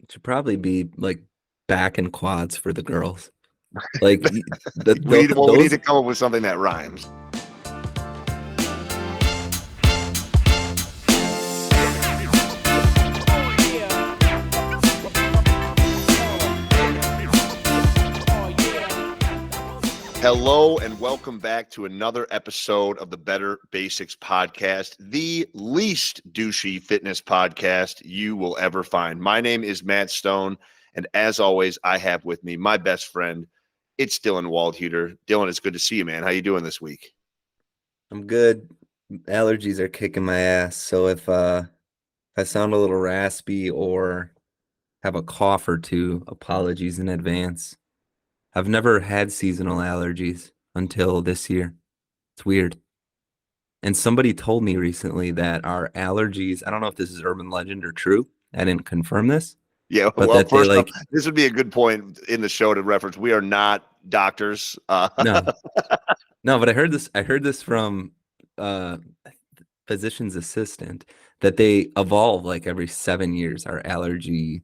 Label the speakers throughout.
Speaker 1: It should probably be like back and quads for the girls. Like
Speaker 2: We need
Speaker 1: those.
Speaker 2: to come up with something that rhymes. Hello and welcome back to another episode of the Better Basics podcast, the least douchey fitness podcast you will ever find. My name is Matt Stone, and as always, I have with me my best friend. It's Dylan Waldhuter. Dylan, it's good to see you, man. How you doing this week?
Speaker 1: I'm good. Allergies are kicking my ass. So if I sound a little raspy or have a cough or two, apologies in advance. I've never had seasonal allergies until this year. It's weird. And somebody told me recently that our allergies, I don't know if this is urban legend or true. I didn't confirm this,
Speaker 2: Yeah,
Speaker 1: but
Speaker 2: well,
Speaker 1: that they
Speaker 2: first off,
Speaker 1: like,
Speaker 2: this would be a good point in the show to reference. We are not doctors.
Speaker 1: no, no, but I heard this from uh physician's assistant that they evolve like every 7 years. Our allergy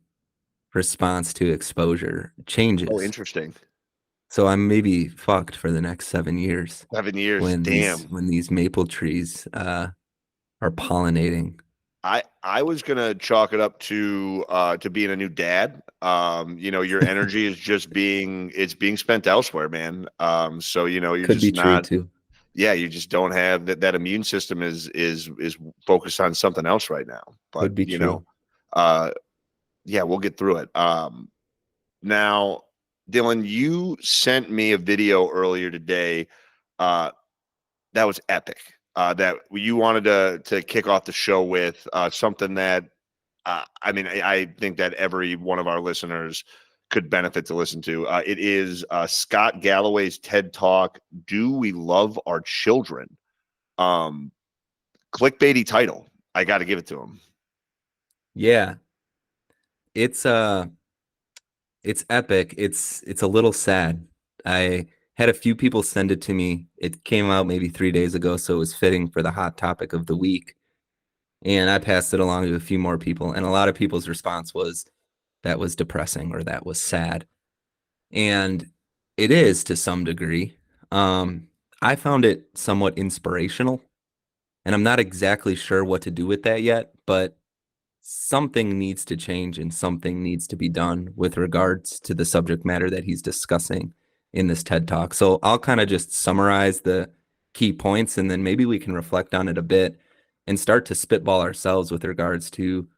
Speaker 1: response to exposure
Speaker 2: Oh,
Speaker 1: changes.
Speaker 2: interesting.
Speaker 1: So I'm maybe fucked for the next 7 years
Speaker 2: 7 years.
Speaker 1: when these
Speaker 2: Damn.
Speaker 1: when these maple trees are pollinating.
Speaker 2: I was gonna chalk it up to being a new dad. Your energy is just being spent elsewhere, man. So you're
Speaker 1: Could be
Speaker 2: just
Speaker 1: true
Speaker 2: not.
Speaker 1: too.
Speaker 2: Yeah, you just don't have that immune system is focused on something else right now. But
Speaker 1: Could be true.
Speaker 2: uh, yeah, we'll get through it. Now, Dylan, you sent me a video earlier today. Uh, that was epic. That you wanted to kick off the show with something that I think that every one of our listeners could benefit to listen to. It is Scott Galloway's TED Talk. Do we love our children? Um, Clickbaity title. I got to give it to him.
Speaker 1: Yeah, it's uh it's epic. It's a little sad. I had a few people send it to me. It came out maybe 3 days ago, so it was fitting for the hot topic of the week. And I passed it along to a few more people, and a lot of people's response was that was depressing or that was sad. And it is to some degree. Um, I found it somewhat inspirational, and I'm not exactly sure what to do with that yet, but something needs to change and something needs to be done with regards to the subject matter that he's discussing in this TED Talk. So I'll kind of just summarize the key points and then maybe we can reflect on it a bit and start to spitball ourselves with regards to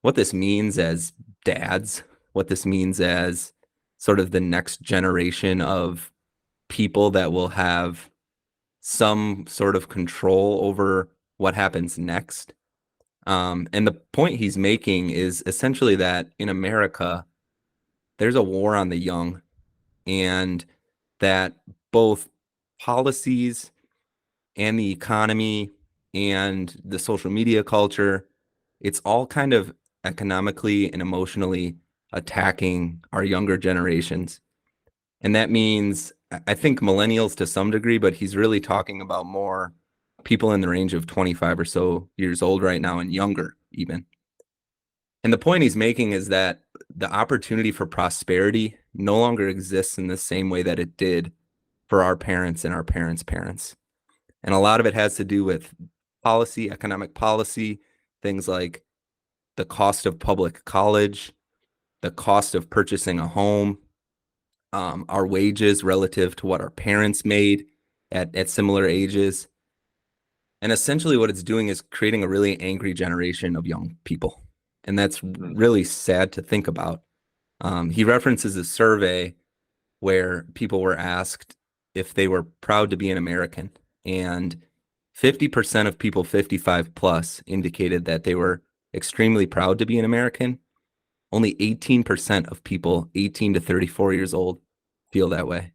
Speaker 1: what this means as dads, what this means as sort of the next generation of people that will have some sort of control over what happens next. And the point he's making is essentially that in America, there's a war on the young, and that both policies and the economy and the social media culture, it's all kind of economically and emotionally attacking our younger generations. And that means, I think millennials to some degree, but he's really talking about more people in the range of 25 or so years old right now and younger, even. And the point he's making is that the opportunity for prosperity no longer exists in the same way that it did for our parents and our parents' parents. And a lot of it has to do with policy, economic policy, things like the cost of public college, the cost of purchasing a home, our wages relative to what our parents made at similar ages. And essentially, what it's doing is creating a really angry generation of young people. And that's
Speaker 2: Mm.
Speaker 1: really sad to think about. He references a survey where people were asked if they were proud to be an American. And 50% of people 55 plus indicated that they were extremely proud to be an American. Only 18% of people 18 to 34 years old feel that way.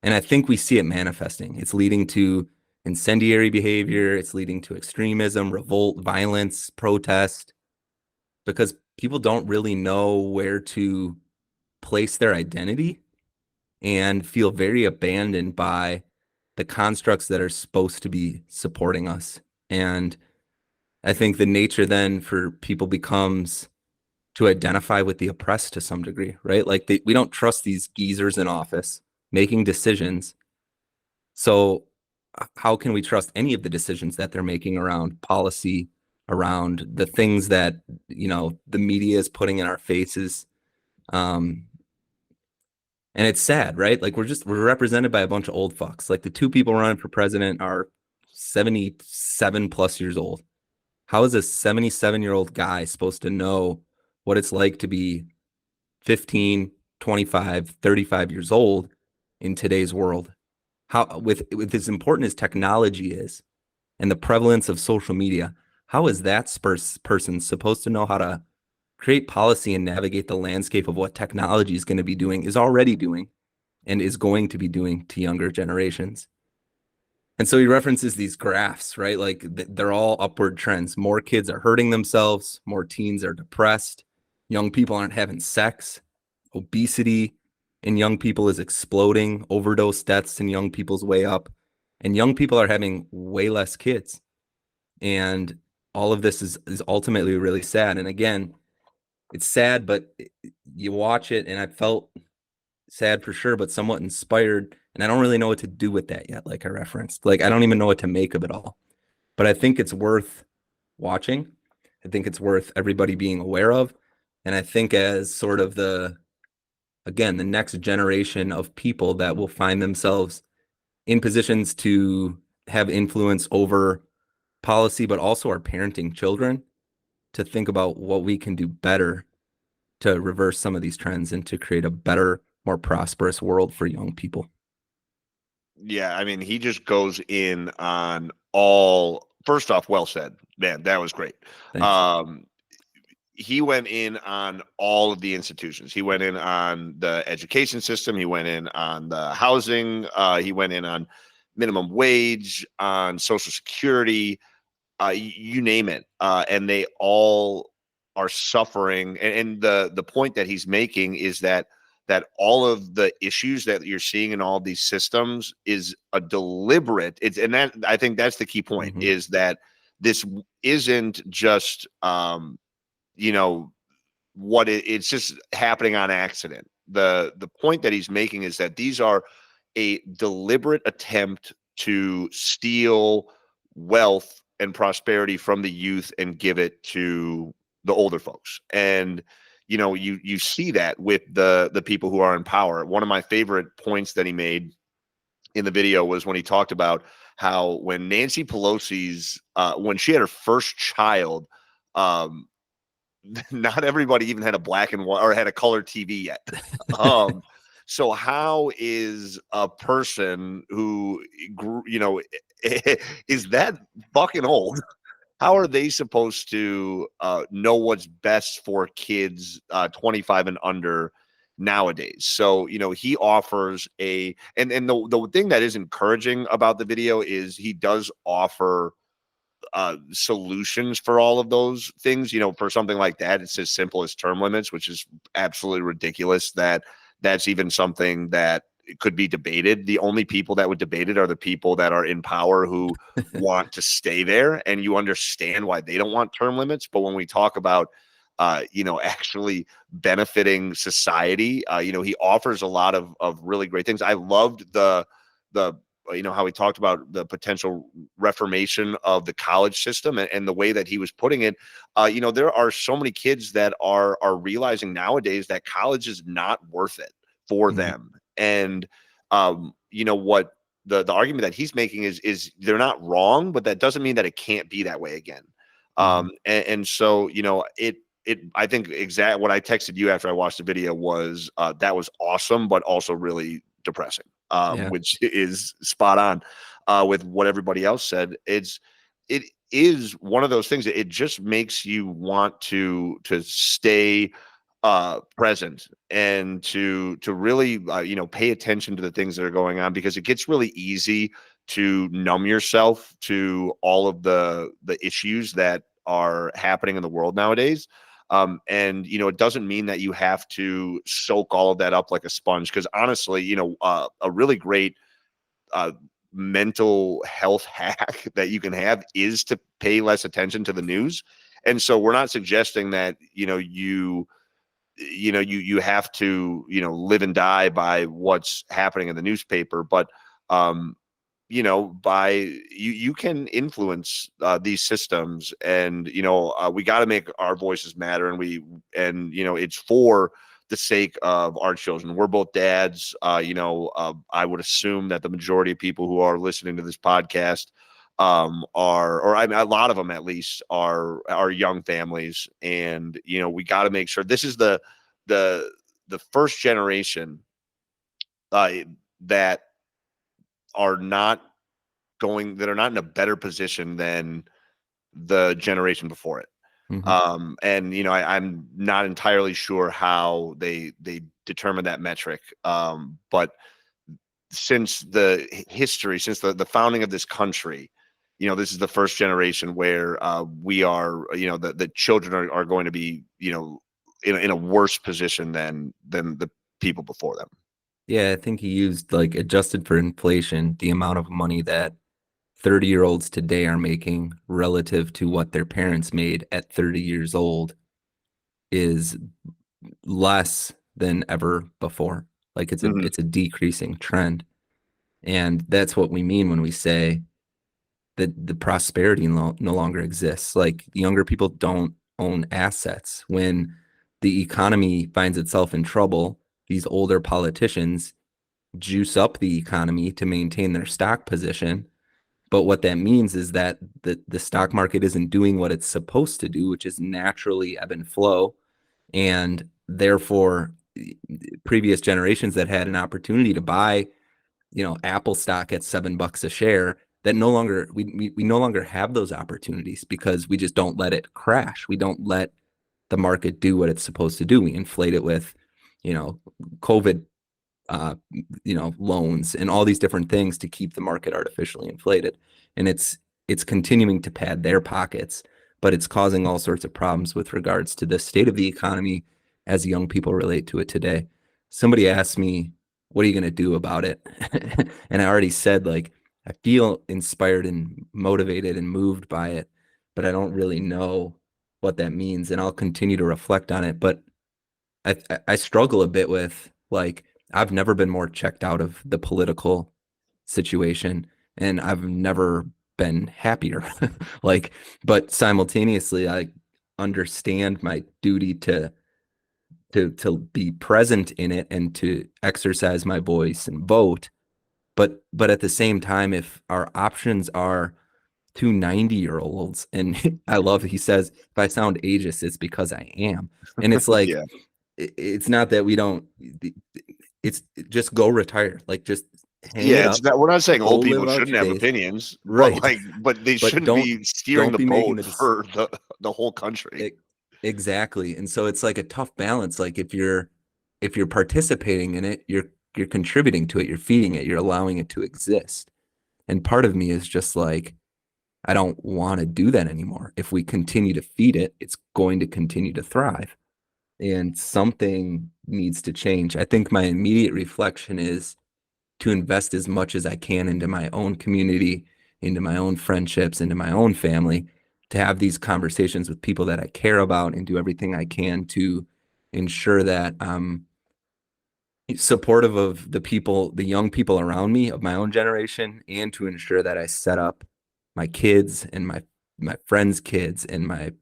Speaker 1: And I think we see it manifesting. It's leading to incendiary behavior, it's leading to extremism, revolt, violence, protest, because people don't really know where to place their identity and feel very abandoned by the constructs that are supposed to be supporting us. And I think the nature then for people becomes to identify with the oppressed to some degree, right? Like we don't trust these geezers in office making decisions. So how can we trust any of the decisions that they're making around policy, around the things that, the media is putting in our faces? Um, and it's sad, right? Like we're represented by a bunch of old fucks. Like the two people running for president are 77 plus years old. How is a 77-year-old guy supposed to know what it's like to be 15, 25, 35 years old in today's world? How with as important as technology is and the prevalence of social media, how is that person supposed to know how to create policy and navigate the landscape of what technology is going to be doing, is already doing, and is going to be doing to younger generations? And so he references these graphs, right? Like they're all upward trends. More kids are hurting themselves, more teens are depressed, young people aren't having sex, obesity in young people is exploding, overdose deaths in young people's way up, and young people are having way less kids. And all of this is ultimately really sad. And again, it's sad, but you watch it, and I felt sad for sure, but somewhat inspired. And I don't really know what to do with that yet, like I referenced. Like, I don't even know what to make of it all. But I think it's worth watching. I think it's worth everybody being aware of. And I think as sort of again, the next generation of people that will find themselves in positions to have influence over policy, but also our parenting children, to think about what we can do better to reverse some of these trends and to create a better, more prosperous world for young people.
Speaker 2: Yeah, I mean, he just goes in on all. First off, well said, man. That was great.
Speaker 1: Thanks.
Speaker 2: Um, he went in on all of the institutions. He went in on the education system. He went in on the housing. He went in on minimum wage, on Social Security, you name it, and they all are suffering. And the point that he's making is that all of the issues that you're seeing in all these systems is a deliberate. It's and that I think that's the key point,
Speaker 1: Mm-hmm.
Speaker 2: is that this isn't just you know it's just happening on accident. The point that he's making is that these are a deliberate attempt to steal wealth and prosperity from the youth and give it to the older folks. And you see that with the people who are in power. One of my favorite points that he made in the video was when he talked about how when Nancy Pelosi's when she had her first child, um not everybody even had a black and white or had a color TV yet. Um, so how is a person who grew, is that fucking old? How are they supposed to know what's best for kids 25 and under nowadays? So, he offers and the thing that is encouraging about the video is he does offer solutions for all of those things. For something like that, it's as simple as term limits, which is absolutely ridiculous that that's even something that could be debated. The only people that would debate it are the people that are in power who want to stay there, and you understand why they don't want term limits. But when we talk about actually benefiting society, he offers a lot of really great things. I loved the how he talked about the potential reformation of the college system, and the way that he was putting it. There are so many kids that are realizing nowadays that college is not worth it for
Speaker 1: Mm-hmm.
Speaker 2: them. And what the argument that he's making is they're not wrong, but that doesn't mean that it can't be that way again.
Speaker 1: Mm-hmm.
Speaker 2: And so it I think exact what I texted you after I watched the video was that was awesome, but also really depressing,
Speaker 1: Yeah.
Speaker 2: which is spot on with what everybody else said. It is one of those things that it just makes you want to stay present and to really pay attention to the things that are going on, because it gets really easy to numb yourself to all of the issues that are happening in the world nowadays. And it doesn't mean that you have to soak all of that up like a sponge, because honestly, a really great uh, mental health hack that you can have is to pay less attention to the news And so we're not suggesting that, you have to, live and die by what's happening in the newspaper, but by you can influence these systems, and we got to make our voices matter, and it's for the sake of our children. We're both dads. I would assume that the majority of people who are listening to this podcast or I mean, a lot of them at least are young families, and we got to make sure this is the first generation uh, that that are not in a better position than the generation before it.
Speaker 1: Hmm.
Speaker 2: And I'm not entirely sure how they determine that metric. But since the history, since the founding of this country, this is the first generation where we are, the children are going to be, in a worse position than the people before them.
Speaker 1: Yeah, I think he used like adjusted for inflation, the amount of money that 30-year-olds today are making relative to what their parents made at 30 years old is less than ever before. Like
Speaker 2: Mhm.
Speaker 1: it's a decreasing trend. And that's what we mean when we say that the prosperity no longer exists. Like younger people don't own assets. When the economy finds itself in trouble, these older politicians juice up the economy to maintain their stock position. But what that means is that the stock market isn't doing what it's supposed to do, which is naturally ebb and flow. And therefore, previous generations that had an opportunity to buy, Apple stock at $7 a share, that no longer we no longer have those opportunities because we just don't let it crash. We don't let the market do what it's supposed to do. We inflate it with, you know, COVID uh, loans and all these different things to keep the market artificially inflated. And it's continuing to pad their pockets, but it's causing all sorts of problems with regards to the state of the economy as young people relate to it today. Somebody asked me, what are you going to do about it? And I already said, like, I feel inspired and motivated and moved by it, but I don't really know what that means. And I'll continue to reflect on it. But I struggle a bit with like I've never been more checked out of the political situation, and I've never been happier. Like, but simultaneously, I understand my duty to be present in it and to exercise my voice and vote. But at the same time, if our options are two 90-year-olds, and I love he says, if I sound ageist, it's because I am. And it's like
Speaker 2: Yeah.
Speaker 1: it's not that we don't, it's just go retire, like just hang
Speaker 2: Yeah,
Speaker 1: it
Speaker 2: it's
Speaker 1: up,
Speaker 2: not we're not saying
Speaker 1: go
Speaker 2: old
Speaker 1: live
Speaker 2: people
Speaker 1: out
Speaker 2: shouldn't
Speaker 1: your
Speaker 2: have
Speaker 1: days.
Speaker 2: opinions, but
Speaker 1: Right.
Speaker 2: but they
Speaker 1: But
Speaker 2: shouldn't be steering
Speaker 1: don't
Speaker 2: the
Speaker 1: be making
Speaker 2: boat
Speaker 1: the
Speaker 2: for the whole country.
Speaker 1: e- exactly. And so it's like a tough balance. Like if you're participating in it, you're contributing to it, you're feeding it, you're allowing it to exist. And part of me is just like, I don't want to do that anymore. If we continue to feed it, it's going to continue to thrive. And something needs to change. I think my immediate reflection is to invest as much as I can into my own community, into my own friendships, into my own family, to have these conversations with people that I care about and do everything I can to ensure that I'm supportive of the people, the young people around me of my own generation, and to ensure that I set up my kids and my friends' kids and my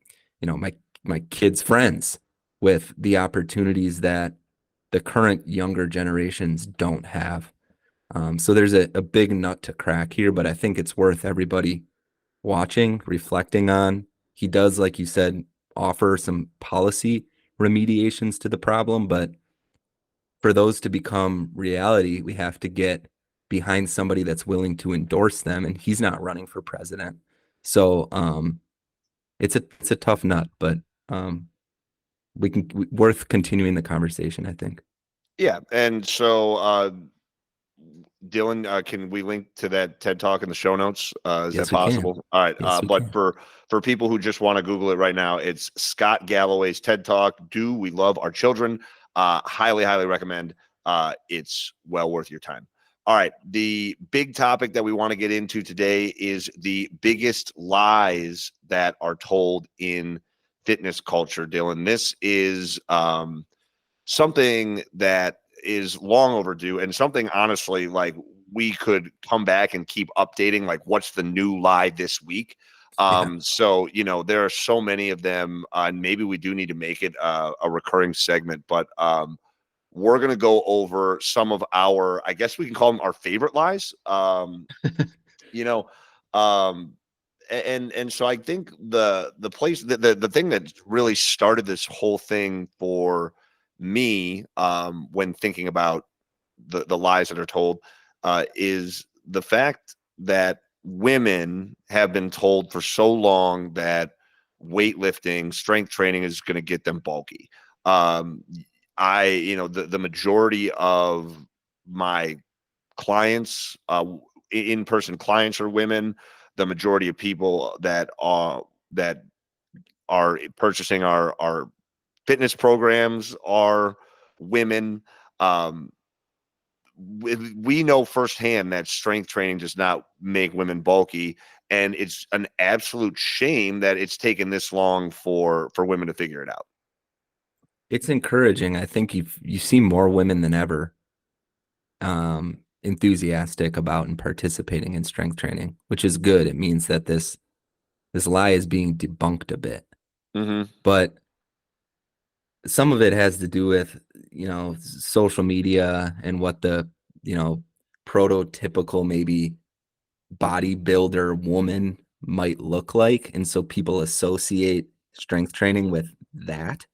Speaker 1: kids' friends with the opportunities that the current younger generations don't have. So there's a big nut to crack here, but I think it's worth everybody watching, reflecting on. He does, like you said, offer some policy remediations to the problem, but for those to become reality, we have to get behind somebody that's willing to endorse them, and he's not running for president. So it's a tough nut, but um, worth continuing the conversation, I think.
Speaker 2: Yeah, and so Dylan, can we link to that TED Talk in the show notes? Is that
Speaker 1: Yes, we can.
Speaker 2: possible? All right.
Speaker 1: Yes, we
Speaker 2: But
Speaker 1: can.
Speaker 2: for people who just want to Google it right now, it's Scott Galloway's TED Talk. Do we love our children? Highly, highly recommend. It's well worth your time. All right. The big topic that we want to get into today is the biggest lies that are told in fitness culture, Dylan. This is something that is long overdue, and something honestly like we could come back and keep updating, like what's the new lie this week.
Speaker 1: Yeah.
Speaker 2: So there are so many of them, and maybe we do need to make it a recurring segment, but we're going to go over some of our, I guess we can call them our favorite lies. You know, um, and so I think the place the thing that really started this whole thing for me, when thinking about the lies that are told, is the fact that women have been told for so long that weightlifting, strength training is going to get them bulky. Um, the majority of my clients, in-person clients, are women. The majority of people that are purchasing our fitness programs are women. Um, we know firsthand that strength training does not make women bulky, and it's an absolute shame that it's taken this long for women to figure it out.
Speaker 1: It's encouraging. I think you see more women than ever enthusiastic about and participating in strength training, which is good. It means that this lie is being debunked a bit.
Speaker 2: Mm-hmm.
Speaker 1: But some of it has to do with, social media and what the, prototypical maybe bodybuilder woman might look like. And so people associate strength training with that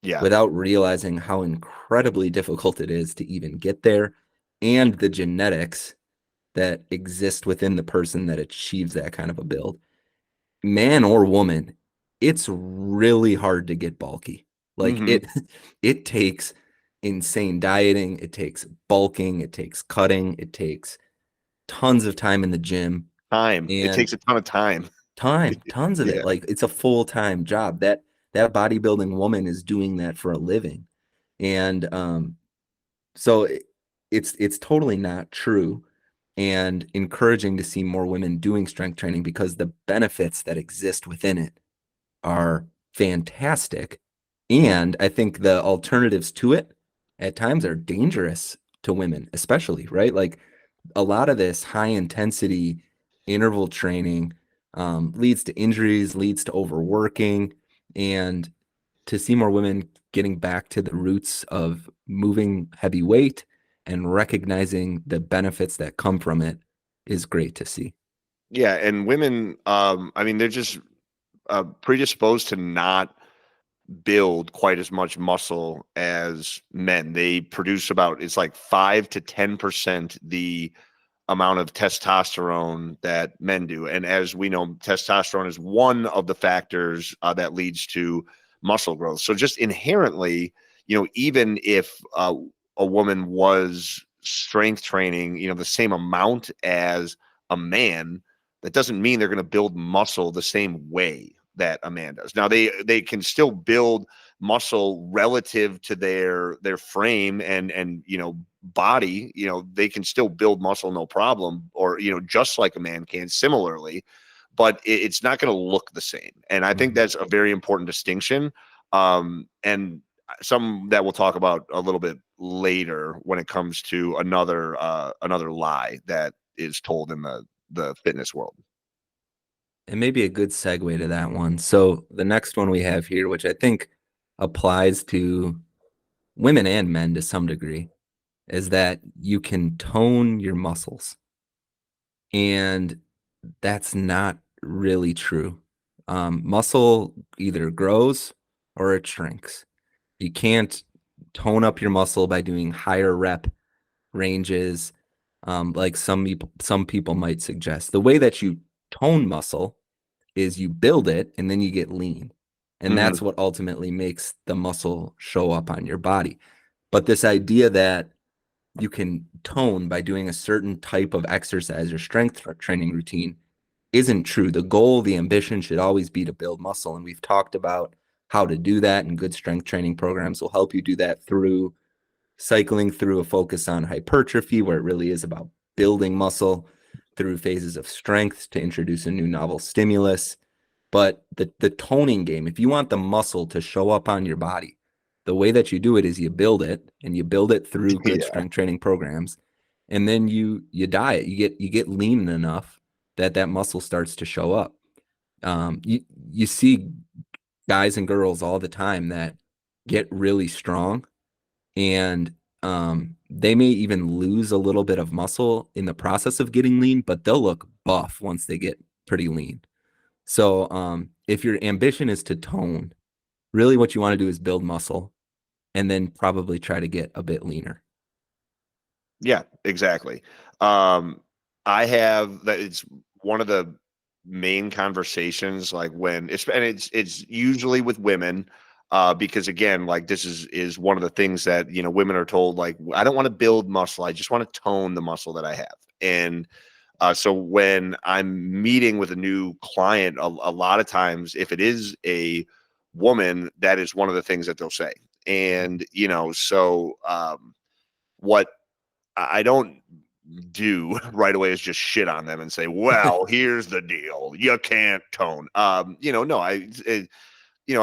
Speaker 2: Yeah.
Speaker 1: without realizing how incredibly difficult it is to even get there and the genetics that exist within the person that achieves that kind of a build. Man or woman, it's really hard to get bulky. Like
Speaker 2: Mm-hmm.
Speaker 1: it takes insane dieting, it takes bulking, it takes cutting, it takes tons of time in the gym
Speaker 2: Time. It
Speaker 1: and
Speaker 2: takes a ton of time.
Speaker 1: tons of it.
Speaker 2: Yeah.
Speaker 1: Like it's a full-time job. That bodybuilding woman is doing that for a living. And so it's totally not true and encouraging to see more women doing strength training because the benefits that exist within it are fantastic. And I think the alternatives to it at times are dangerous to women, especially, right? Like a lot of this high intensity interval training leads to injuries, leads to overworking, and to see more women getting back to the roots of moving heavy weight and recognizing the benefits that come from it is great to see.
Speaker 2: Yeah, and women, I mean, they're just predisposed to not build quite as much muscle as men. They produce about, it's like 5 to 10% the amount of testosterone that men do. And as we know, testosterone is one of the factors that leads to muscle growth. So just inherently, even if a woman was strength training, the same amount as a man, that doesn't mean they're going to build muscle the same way that a man does. Now they can still build muscle relative to their frame and body. They can still build muscle no problem, or just like a man can similarly, but it's not going to look the same. And I think
Speaker 1: Mhm.
Speaker 2: that's a very important distinction, and some that we'll talk about a little bit later when it comes to another lie that is told in the fitness world.
Speaker 1: And maybe a good segue to that one. So the next one we have here, which I think applies to women and men to some degree, is that you can tone your muscles. And that's not really true. Muscle either grows or it shrinks. You can't tone up your muscle by doing higher rep ranges, like some people might suggest. The way that you tone muscle is you build it and then you get lean. And
Speaker 2: Mhm.
Speaker 1: that's what ultimately makes the muscle show up on your body. But this idea that you can tone by doing a certain type of exercise or strength training routine isn't true. The goal, the ambition should always be to build muscle. And we've talked about how to do that, and good strength training programs will help you do that through cycling through a focus on hypertrophy, where it really is about building muscle, through phases of strength to introduce a new novel stimulus, But the toning game, if you want the muscle to show up on your body, the way that you do it is you build it, and you build it through good
Speaker 2: Yeah.
Speaker 1: strength training programs, and then you diet. You get lean enough that that muscle starts to show up. You see guys and girls all the time that get really strong, and they may even lose a little bit of muscle in the process of getting lean, but they'll look buff once they get pretty lean. So if your ambition is to tone, really what you want to do is build muscle and then probably try to get a bit leaner.
Speaker 2: Yeah, exactly. Um, I have that it's one of the main conversations like when it's usually with women because again like this is one of the things that women are told like I don't want to build muscle, I just want to tone the muscle that I have. And so when I'm meeting with a new client, a lot of times if it is a woman, that is one of the things that they'll say. And what I don't do right away is just shit on them and say, "Well, here's the deal: you can't tone." No,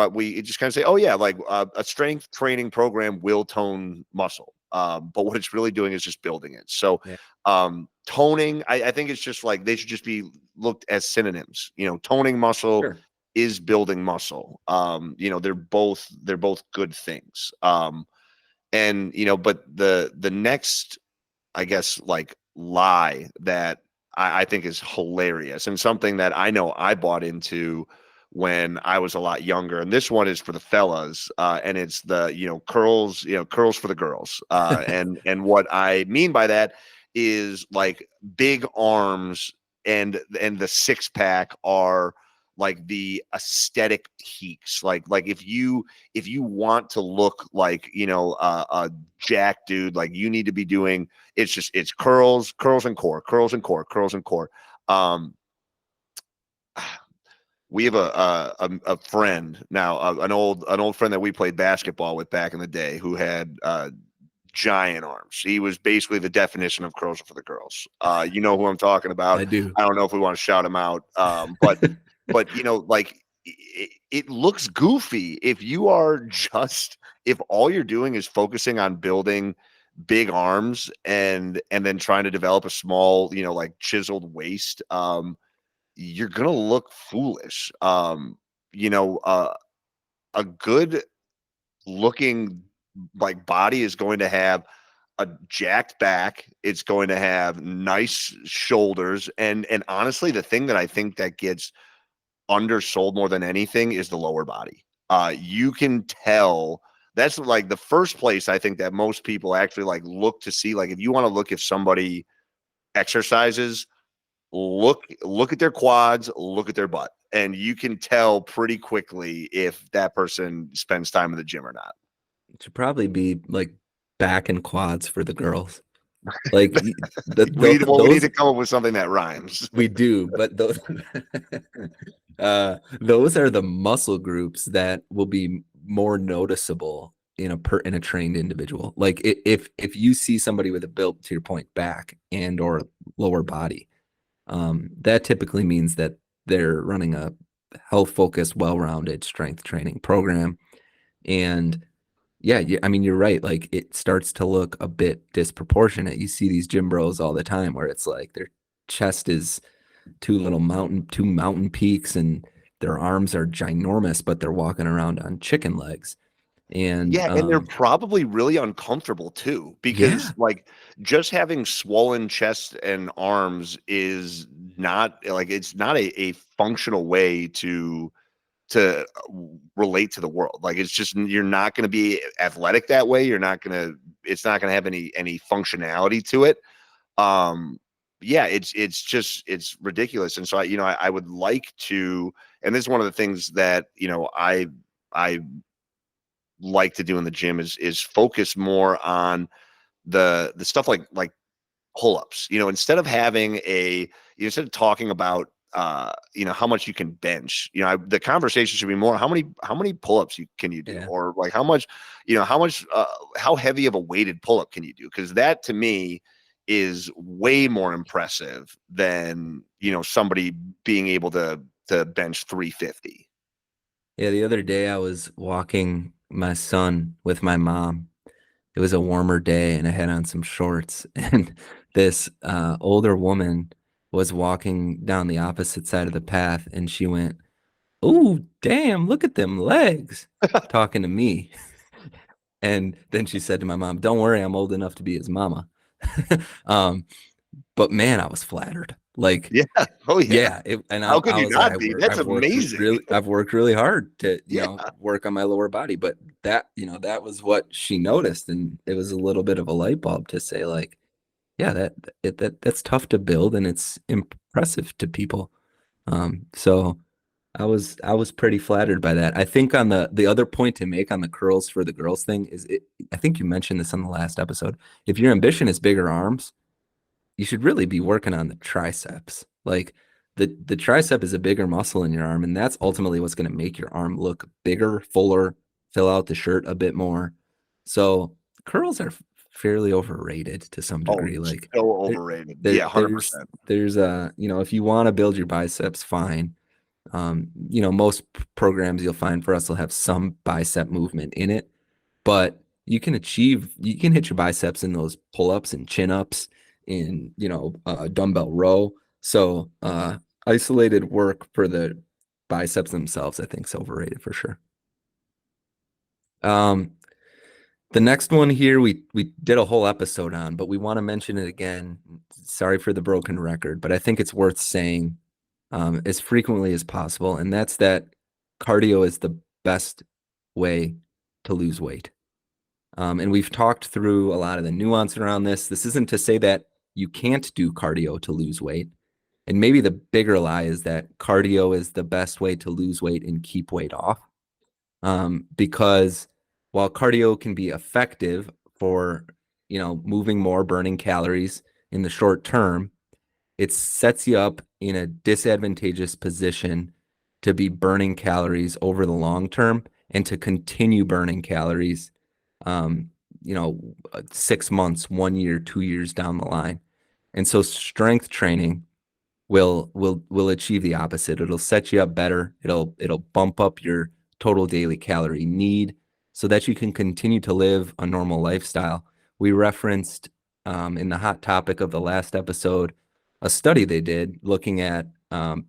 Speaker 2: we just kind of say, "Oh yeah, like a strength training program will tone muscle." But what it's really doing is just building it. So,
Speaker 1: Yeah,
Speaker 2: toning, I think it's just like they should just be looked as synonyms. Toning muscle
Speaker 1: sure.
Speaker 2: is building muscle. They're both good things. And but the next I guess, like lie that I think is hilarious and something that I know I bought into when I was a lot younger. And this one is for the fellas, and it's the curls, curls for the girls. And what I mean by that is like big arms and the six pack are like the aesthetic peaks. Like if you want to look like a jack dude, like you need to be doing it's curls, curls and core, curls and core, curls and core. Um, we have a friend now, an old friend that we played basketball with back in the day who had giant arms. He was basically the definition of curls for the girls. You know who I'm talking about.
Speaker 1: I do.
Speaker 2: I don't know if we want to shout him out, but like it looks goofy if you are just if all you're doing is focusing on building big arms and then trying to develop a small like chiseled waist. You're gonna look foolish. You know uh, a good looking like body is going to have a jacked back, it's going to have nice shoulders, and honestly the thing that I think that gets undersold more than anything is the lower body. You can tell that's like the first place I think that most people actually like look to see. Like if you want to look if somebody exercises, look at their quads, look at their butt, and you can tell pretty quickly if that person spends time in the gym or not.
Speaker 1: It should probably be like back and quads for the girls. Like
Speaker 2: We need
Speaker 1: those
Speaker 2: to come up with something that rhymes.
Speaker 1: we do, but those those are the muscle groups that will be more noticeable in a trained individual. Like if you see somebody with a built, to your point, back and or lower body, that typically means that they're running a health focused, well-rounded strength training program. And yeah, I mean, you're right. Like it starts to look a bit disproportionate. You see these gym bros all the time where it's like their chest is two mountain peaks, and their arms are ginormous, but they're walking around on chicken legs. And
Speaker 2: Yeah, and they're probably really uncomfortable too, because
Speaker 1: yeah,
Speaker 2: like just having swollen chest and arms is not like it's not a functional way to relate to the world. Like it's just you're not going to be athletic that way. It's not going to have any functionality to it. Um yeah, it's ridiculous. And so I would like to, and this is one of the things that I like to do in the gym is focus more on the stuff like pull-ups. Instead of having instead of talking about how much you can bench, the conversation should be more how many pull-ups can you do,
Speaker 1: yeah.
Speaker 2: or like how heavy of a weighted pull-up can you do, because that to me is way more impressive than somebody being able to to bench 350.
Speaker 1: Yeah, the other day I was walking my son with my mom. It was a warmer day and I had on some shorts and this older woman was walking down the opposite side of the path and she went, "Oh, damn, look at them legs," talking to me. And then she said to my mom, "Don't worry, I'm old enough to be his mama." um, but man, I was flattered. Like,
Speaker 2: Yeah. Oh yeah.
Speaker 1: yeah, and
Speaker 2: How
Speaker 1: I
Speaker 2: could you
Speaker 1: was like,
Speaker 2: not be? That's amazing.
Speaker 1: I've worked really hard to,
Speaker 2: Yeah.
Speaker 1: work on my lower body. But that, that was what she noticed, and it was a little bit of a light bulb to say, like, yeah, that's tough to build, and it's impressive to people. So I was pretty flattered by that. I think on the other point to make on the curls for the girls thing is I think you mentioned this on the last episode. If your ambition is bigger arms, you should really be working on the triceps. Like the tricep is a bigger muscle in your arm, and that's ultimately what's going to make your arm look bigger, fuller, fill out the shirt a bit more. So curls are fairly overrated to some
Speaker 2: Oh,
Speaker 1: degree. Like
Speaker 2: so
Speaker 1: there,
Speaker 2: overrated. Yeah,
Speaker 1: there's
Speaker 2: 100%.
Speaker 1: if you want to build your biceps, fine. Most programs you'll find for us will have some bicep movement in it, but you can hit your biceps in those pull-ups and chin-ups in, dumbbell row. So, isolated work for the biceps themselves, I think is overrated for sure. Um, the next one here we did a whole episode on, but we want to mention it again. Sorry for the broken record, but I think it's worth saying as frequently as possible, and that's that cardio is the best way to lose weight. And we've talked through a lot of the nuance around this. This isn't to say that you can't do cardio to lose weight. And maybe the bigger lie is that cardio is the best way to lose weight and keep weight off. Because while cardio can be effective for, moving more, burning calories in the short term, it sets you up in a disadvantageous position to be burning calories over the long term and to continue burning calories, um, 6 months, 1 year, 2 years down the line. And so strength training will achieve the opposite. It'll set you up better. It'll bump up your total daily calorie need so that you can continue to live a normal lifestyle. We referenced in the hot topic of the last episode a study they did looking at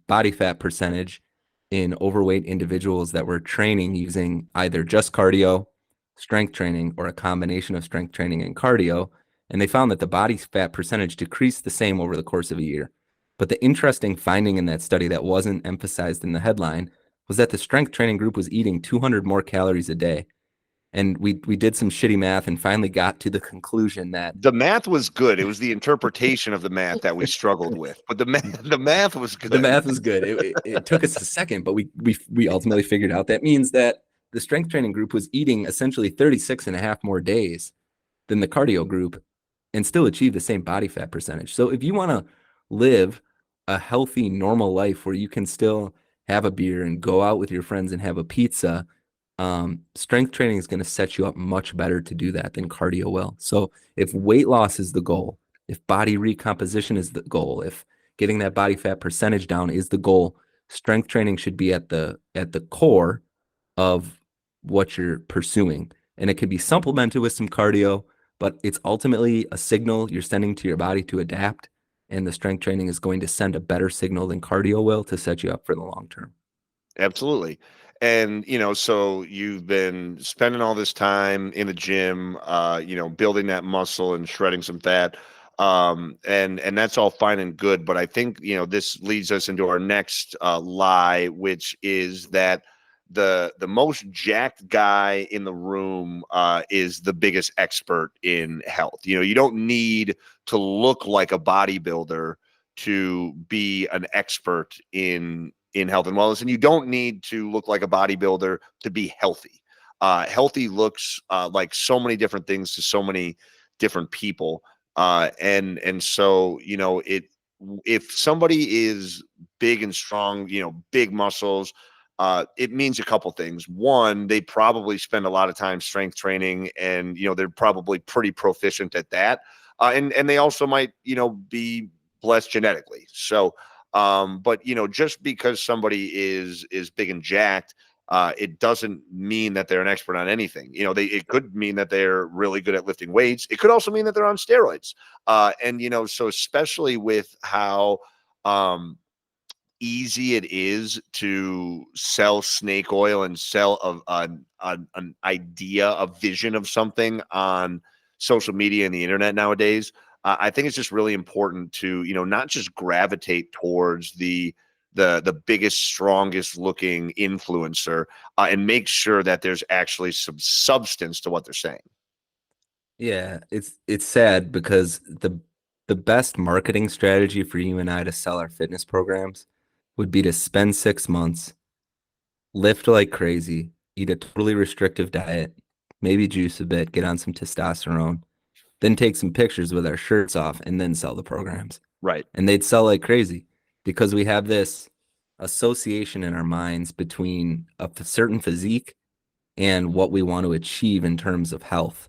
Speaker 1: body fat percentage in overweight individuals that were training using either just cardio, strength training, or a combination of strength training and cardio. And they found that the body fat percentage decreased the same over the course of a year. But the interesting finding in that study that wasn't emphasized in the headline was that the strength training group was eating 200 more calories a day. And we did some shitty math and finally got to the conclusion that
Speaker 2: The math was good. It was the interpretation of the math that we struggled with, but the math was
Speaker 1: the
Speaker 2: good.
Speaker 1: math was good. It took us a second, but we ultimately figured out that means that the strength training group was eating essentially 36 and a half more days than the cardio group and still achieve the same body fat percentage. So if you want to live a healthy, normal life where you can still have a beer and go out with your friends and have a pizza, strength training is going to set you up much better to do that than cardio will. So if weight loss is the goal, if body recomposition is the goal, if getting that body fat percentage down is the goal, strength training should be at the core of what you're pursuing. And it could be supplemented with some cardio, but it's ultimately a signal you're sending to your body to adapt. And the strength training is going to send a better signal than cardio will to set you up for the long term.
Speaker 2: Absolutely. And, so you've been spending all this time in the gym, building that muscle and shredding some fat. And that's all fine and good. But I think, this leads us into our next lie, which is that the most jacked guy in the room is the biggest expert in health. You don't need to look like a bodybuilder to be an expert in health and wellness, and you don't need to look like a bodybuilder to be healthy. Healthy looks like so many different things to so many different people, and so it. If somebody is big and strong, big muscles, it means a couple things. One, they probably spend a lot of time strength training, and they're probably pretty proficient at that. And they also might be blessed genetically. So But just because somebody is big and jacked, it doesn't mean that they're an expert on anything. It could mean that they're really good at lifting weights. It could also mean that they're on steroids. And so especially with how easy it is to sell snake oil and sell an idea, a vision of something on social media and the internet nowadays. I think it's just really important to not just gravitate towards the biggest, strongest looking influencer, and make sure that there's actually some substance to what they're saying.
Speaker 1: Yeah, it's sad because the best marketing strategy for you and I to sell our fitness programs would be to spend 6 months, lift like crazy, eat a totally restrictive diet, maybe juice a bit, get on some testosterone, then take some pictures with our shirts off, and then sell the programs.
Speaker 2: Right.
Speaker 1: And they'd sell like crazy because we have this association in our minds between a certain physique and what we want to achieve in terms of health.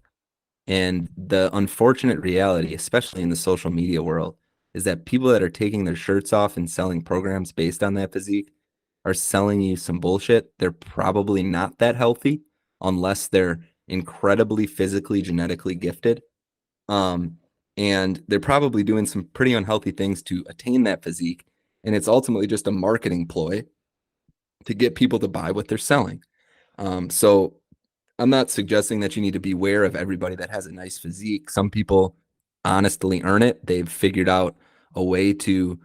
Speaker 1: And the unfortunate reality, especially in the social media world, is that people that are taking their shirts off and selling programs based on that physique are selling you some bullshit. They're probably not that healthy unless they're incredibly physically, genetically gifted. Um, and they're probably doing some pretty unhealthy things to attain that physique. And it's ultimately just a marketing ploy to get people to buy what they're selling. So I'm not suggesting that you need to beware of everybody that has a nice physique. Some people honestly earn it. They've figured out a way to,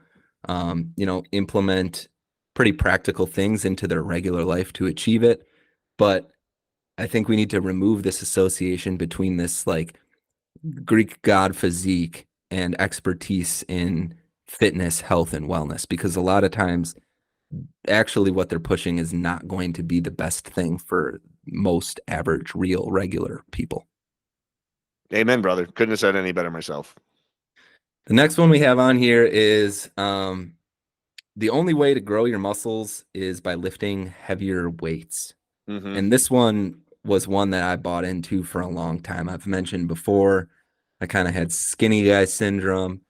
Speaker 1: implement pretty practical things into their regular life to achieve it. But I think we need to remove this association between this like Greek god physique and expertise in fitness, health, and wellness, because a lot of times actually what they're pushing is not going to be the best thing for most average, real, regular people.
Speaker 2: Amen, brother. Couldn't have said any better myself.
Speaker 1: The next one we have on here is the only way to grow your muscles is by lifting heavier weights.
Speaker 2: Mm-hmm.
Speaker 1: And this one was one that I bought into for a long time. I've mentioned before, I kind of had skinny guy syndrome.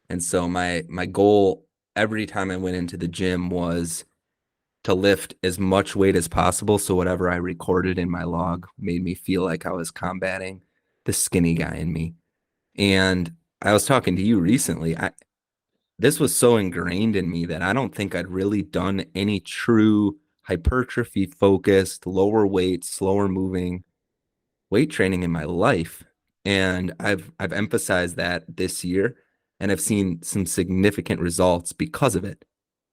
Speaker 1: And so my goal every time I went into the gym was to lift as much weight as possible. So whatever I recorded in my log made me feel like I was combating the skinny guy in me. And I was talking to you recently. This was so ingrained in me that I don't think I'd really done any true hypertrophy focused, lower weight, slower moving weight training in my life. And I've emphasized that this year and I've seen some significant results because of it.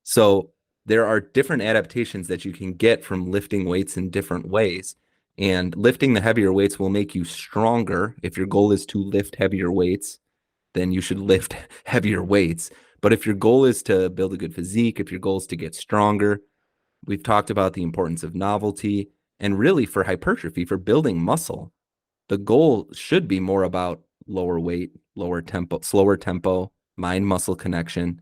Speaker 1: So there are different adaptations that you can get from lifting weights in different ways. And lifting the heavier weights will make you stronger. If your goal is to lift heavier weights, then you should lift heavier weights. But if your goal is to build a good physique, if your goal is to get stronger, we've talked about the importance of novelty and really for hypertrophy, for building muscle, the goal should be more about lower weight, lower tempo, slower tempo, mind muscle connection.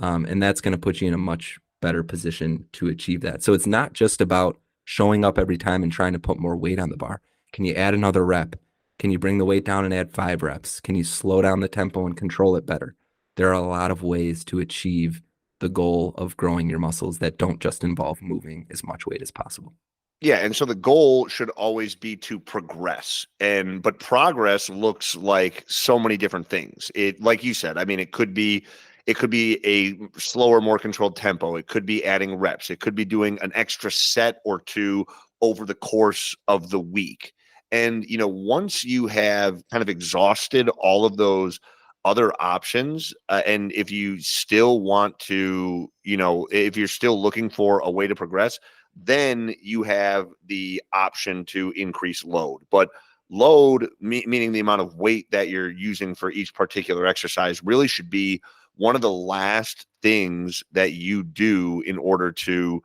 Speaker 1: And that's going to put you in a much better position to achieve that. So it's not just about showing up every time and trying to put more weight on the bar. Can you add another rep? Can you bring the weight down and add 5 reps? Can you slow down the tempo and control it better? There are a lot of ways to achieve the goal of growing your muscles that don't just involve moving as much weight as possible.
Speaker 2: Yeah, and so the goal should always be to progress. But progress looks like so many different things. It, like you said, I mean, it could be a slower, more controlled tempo. It could be adding reps. It could be doing an extra set or two over the course of the week. And once you have kind of exhausted all of those other options, and if you still want to, if you're still looking for a way to progress, then you have the option to increase load. But load, meaning the amount of weight that you're using for each particular exercise, really should be one of the last things that you do in order to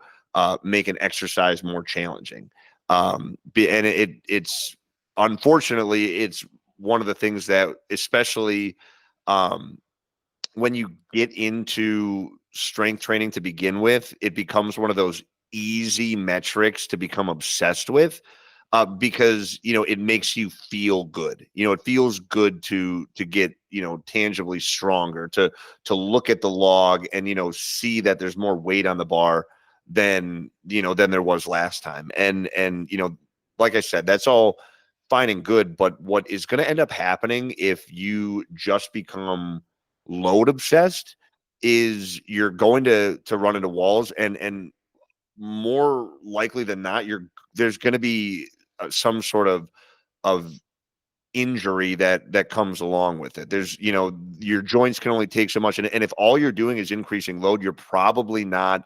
Speaker 2: make an exercise more challenging. And it's unfortunately, it's one of the things that, especially um, when you get into strength training to begin with, it becomes one of those easy metrics to become obsessed with. because it makes you feel good. It feels good to get tangibly stronger, to look at the log and see that there's more weight on the bar than there was last time. And like I said, that's all fine and good, but what is going to end up happening if you just become load obsessed is you're going to run into walls, and more likely than not, there's going to be some sort of injury that comes along with it. There's your joints can only take so much, and if all you're doing is increasing load, you're probably not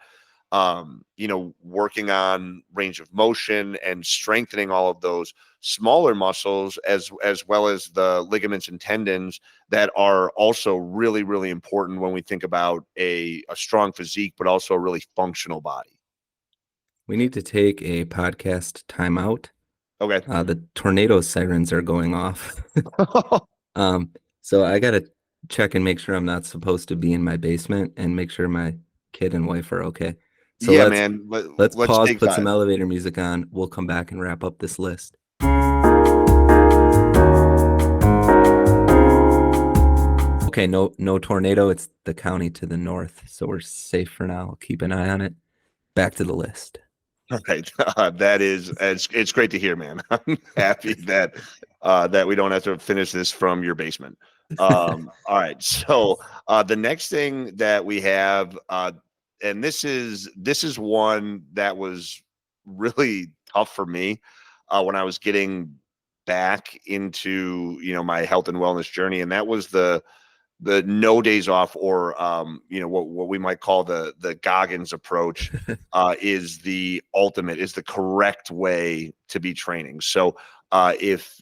Speaker 2: working on range of motion and strengthening all of those smaller muscles, as well as the ligaments and tendons that are also really, really important when we think about a strong physique, but also a really functional body.
Speaker 1: We need to take a podcast timeout.
Speaker 2: Okay.
Speaker 1: The tornado sirens are going off. Um, so I gotta check and make sure I'm not supposed to be in my basement and make sure my kid and wife are okay. So
Speaker 2: Yeah,
Speaker 1: let's
Speaker 2: man.
Speaker 1: let's
Speaker 2: Let's
Speaker 1: pause,
Speaker 2: take
Speaker 1: put some
Speaker 2: time.
Speaker 1: elevator music on. We'll come back and wrap up this list. Okay, no tornado. It's the county to the north, so we're safe for now. I'll keep an eye on it. Back to the list.
Speaker 2: All right. That is, it's great to hear, man. I'm happy that we don't have to finish this from your basement. All right. So the next thing that we have, and this is one that was really tough for me when I was getting back into my health and wellness journey, and that was the no days off, or what we might call the Goggins approach, is the ultimate, is the correct way to be training. So if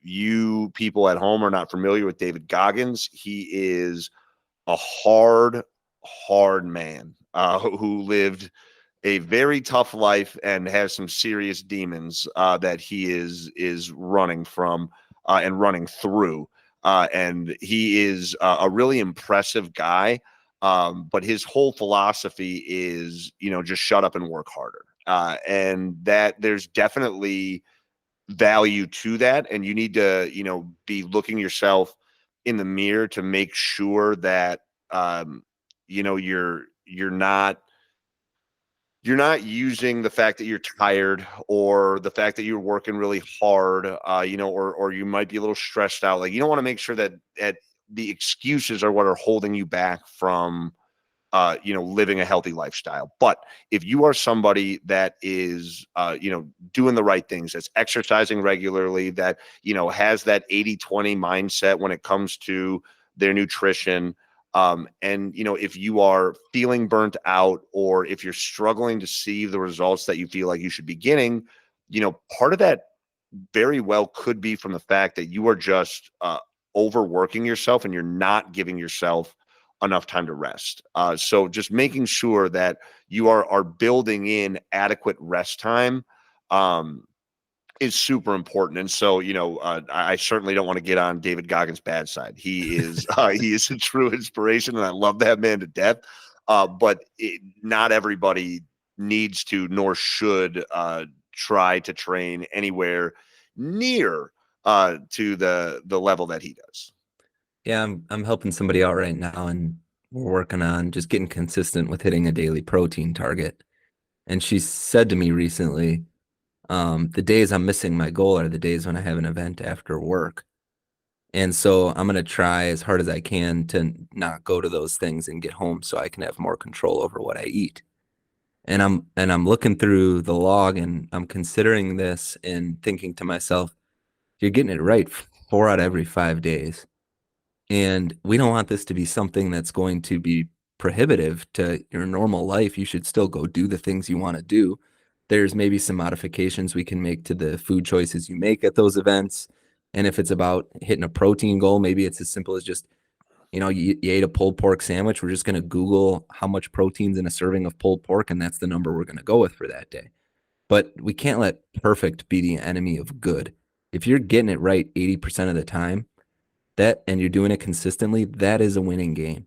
Speaker 2: you people at home are not familiar with David Goggins, he is a hard man who lived a very tough life and has some serious demons that he is running from and running through. And he is a really impressive guy. But his whole philosophy is, just shut up and work harder. And that there's definitely value to that. And you need to, be looking yourself in the mirror to make sure that, you're not using the fact that you're tired, or the fact that you're working really hard, or you might be a little stressed out. Like, you don't want to make sure that the excuses are what are holding you back from living a healthy lifestyle. But if you are somebody that is, doing the right things, that's exercising regularly, that, has that 80-20 mindset when it comes to their nutrition, and, if you are feeling burnt out, or if you're struggling to see the results that you feel like you should be getting, part of that very well could be from the fact that you are just overworking yourself, and you're not giving yourself enough time to rest. So just making sure that you are building in adequate rest time is super important. And so, I certainly don't want to get on David Goggins' bad side. He is a true inspiration, and I love that man to death. But not everybody needs to, nor should, try to train anywhere near to the level that he does.
Speaker 1: Yeah, I'm helping somebody out right now, and we're working on just getting consistent with hitting a daily protein target. And she said to me recently, the days I'm missing my goal are the days when I have an event after work. And so I'm gonna try as hard as I can to not go to those things and get home so I can have more control over what I eat. And I'm looking through the log, and I'm considering this and thinking to myself, you're getting it right 4 out of every 5 days. And we don't want this to be something that's going to be prohibitive to your normal life. You should still go do the things you want to do. There's maybe some modifications we can make to the food choices you make at those events. And if it's about hitting a protein goal, maybe it's as simple as just, you ate a pulled pork sandwich. We're just going to Google how much protein's in a serving of pulled pork, and that's the number we're going to go with for that day. But we can't let perfect be the enemy of good. If you're getting it right 80% of the time, and you're doing it consistently, that is a winning game.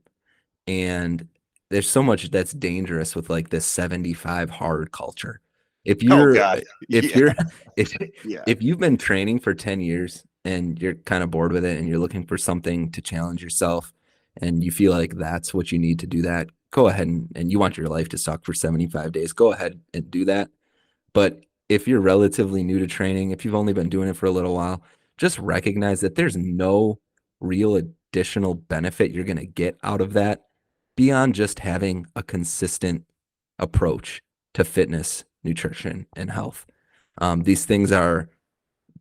Speaker 1: And there's so much that's dangerous with like this 75 hard culture. If
Speaker 2: Oh
Speaker 1: you're
Speaker 2: God.
Speaker 1: if
Speaker 2: Yeah.
Speaker 1: you're if
Speaker 2: Yeah.
Speaker 1: if you've been training for 10 years and you're kind of bored with it and you're looking for something to challenge yourself and you feel like that's what you need to do that, go ahead and you want your life to suck for 75 days, go ahead and do that. But if you're relatively new to training, if you've only been doing it for a little while, just recognize that there's no real additional benefit you're going to get out of that beyond just having a consistent approach to fitness, nutrition, and health. These things are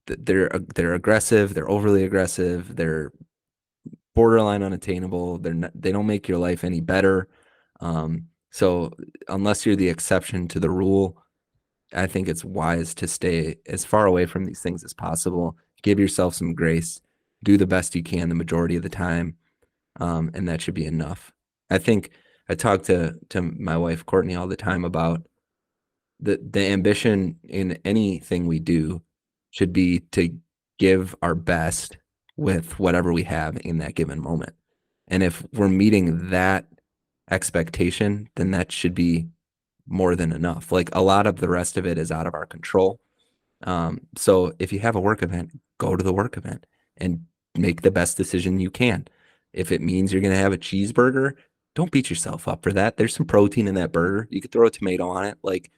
Speaker 1: they're aggressive, they're overly aggressive, they're borderline unattainable. They don't make your life any better. So unless you're the exception to the rule, I think it's wise to stay as far away from these things as possible. Give yourself some grace. Do the best you can the majority of the time, and that should be enough. I think I talk to my wife Courtney all the time about the ambition in anything we do should be to give our best with whatever we have in that given moment. And if we're meeting that expectation, then that should be more than enough. Like a lot of the rest of it is out of our control. So if you have a work event, go to the work event and make the best decision you can. If it means you're going to have a cheeseburger, don't beat yourself up for that. There's some protein in that burger. You could throw a tomato on it. Like